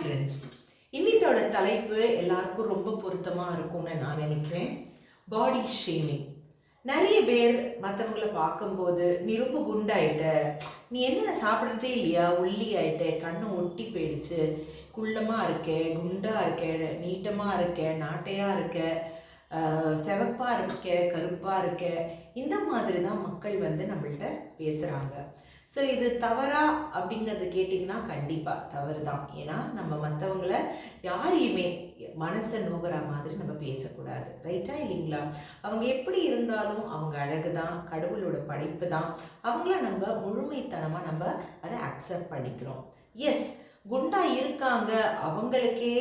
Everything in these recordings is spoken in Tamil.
ஃப்ரெண்ட்ஸ், இன்னித்தோட தலைப்பு எல்லாருக்கும் ரொம்ப பொருத்தமாக இருக்கும்னு நான் நினைக்கிறேன். Body shaming. நிறைய பேர் மற்றவங்களை பார்க்கும்போது, நீ ரொம்ப குண்டாயிட்ட, நீ என்ன சாப்பிட்றதே இல்லையா, ஒல்லி ஆயிட்ட, கண்ணு ஒட்டி போயிடுச்சு, குள்ளமாக இருக்க, குண்டா இருக்க, நீட்டமாக இருக்க, நாட்டையாக இருக்க, செவப்பாக இருக்க, கருப்பாக இருக்க, இந்த மாதிரி தான் மக்கள் நம்மள்கிட்ட பேசுகிறாங்க. ஸோ இது தவறா அப்படிங்கிறது கேட்டிங்கன்னா கண்டிப்பாக தவறு தான். ஏன்னா நம்ம மற்றவங்கள யாரையுமே மனசை நோகிற மாதிரி நம்ம பேசக்கூடாது. ரைட்டா இல்லைங்களா? அவங்க எப்படி இருந்தாலும் அவங்க அழகு தான், கடவுளோட படைப்பு தான். அவங்கள நம்ம முழுமைத்தனமாக நம்ம அதை அக்செப்ட் பண்ணிக்கிறோம். எஸ், குண்டா இருக்காங்க, அவங்களுக்கே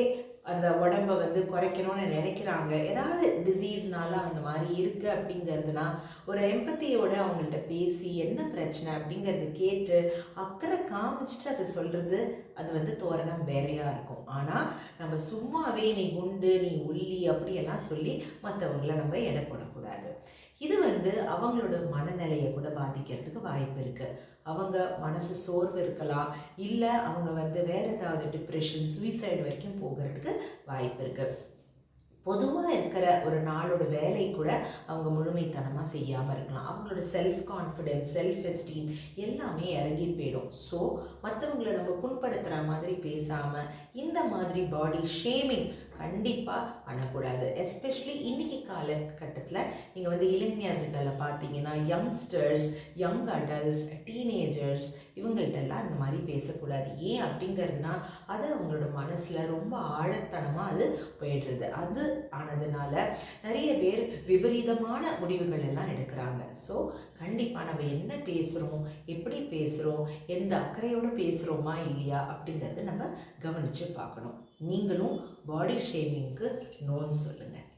அந்த உடம்பை குறைக்கணும்னு நினைக்கிறாங்க, ஏதாவது டிசீஸ்னால அந்த மாதிரி இருக்குது அப்படிங்கிறதுனா ஒரு எம்பத்தியோட அவங்கள்ட்ட பேசி என்ன பிரச்சனை அப்படிங்கிறது கேட்டு அக்கறை காமிச்சிட்டு அதை சொல்கிறது அது தோரணம் வேறையாக இருக்கும். ஆனால் நம்ம சும்மாவே நீ குண்டு, நீ ஒல்லி அப்படியெல்லாம் சொல்லி மற்றவங்கள நம்ம எடை போடக்கூடாது. இது அவங்களோட மனநிலையை கூட பாதிக்கிறதுக்கு வாய்ப்பு இருக்குது. அவங்க மனசு சோர்வு இருக்கலாம், இல்லை அவங்க வேறு ஏதாவது டிப்ரெஷன், சூசைடு வரைக்கும் போகிறதுக்கு வாய்ப்பு இருக்குது. பொதுவாக இருக்கிற ஒரு நாளோட வேலை கூட அவங்க முழுமைத்தனமாக செய்யாமல் இருக்கலாம். அவங்களோட செல்ஃப் கான்ஃபிடென்ஸ், செல்ஃப் எஸ்டீம் எல்லாமே இறங்கி போயிடும். ஸோ மற்றவங்களை நம்ம புண்படுத்துகிற மாதிரி பேசாமல் இந்த மாதிரி பாடி ஷேமிங் கண்டிப்பாக பண்ணக்கூடாது. எஸ்பெஷலி இன்றைக்கி காலகட்டத்தில் நீங்கள் இளைஞர்களை பார்த்தீங்கன்னா, யங்ஸ்டர்ஸ், யங் அடல்ட்ஸ், டீனேஜர்ஸ் இவங்கள்ட்டெல்லாம் இந்த மாதிரி பேசக்கூடாது. ஏன் அப்படிங்கிறதுனா அது அவங்களோட மனசில் ரொம்ப ஆழத்தனமாக அது போயிடுறது. அது ஆனதுனால நிறைய பேர் விபரீதமான முடிவுகள் எல்லாம் எடுக்கிறாங்க. ஸோ கண்டிப்பாக நம்ம என்ன பேசுகிறோம், எப்படி பேசுகிறோம், எந்த அக்கறையோடு பேசுகிறோமா இல்லையா அப்படிங்கிறத நம்ம கவனித்து பார்க்கணும். நீங்களும் பாடி ஷேமிங்க்கு நோன்னு சொல்லுங்கள்.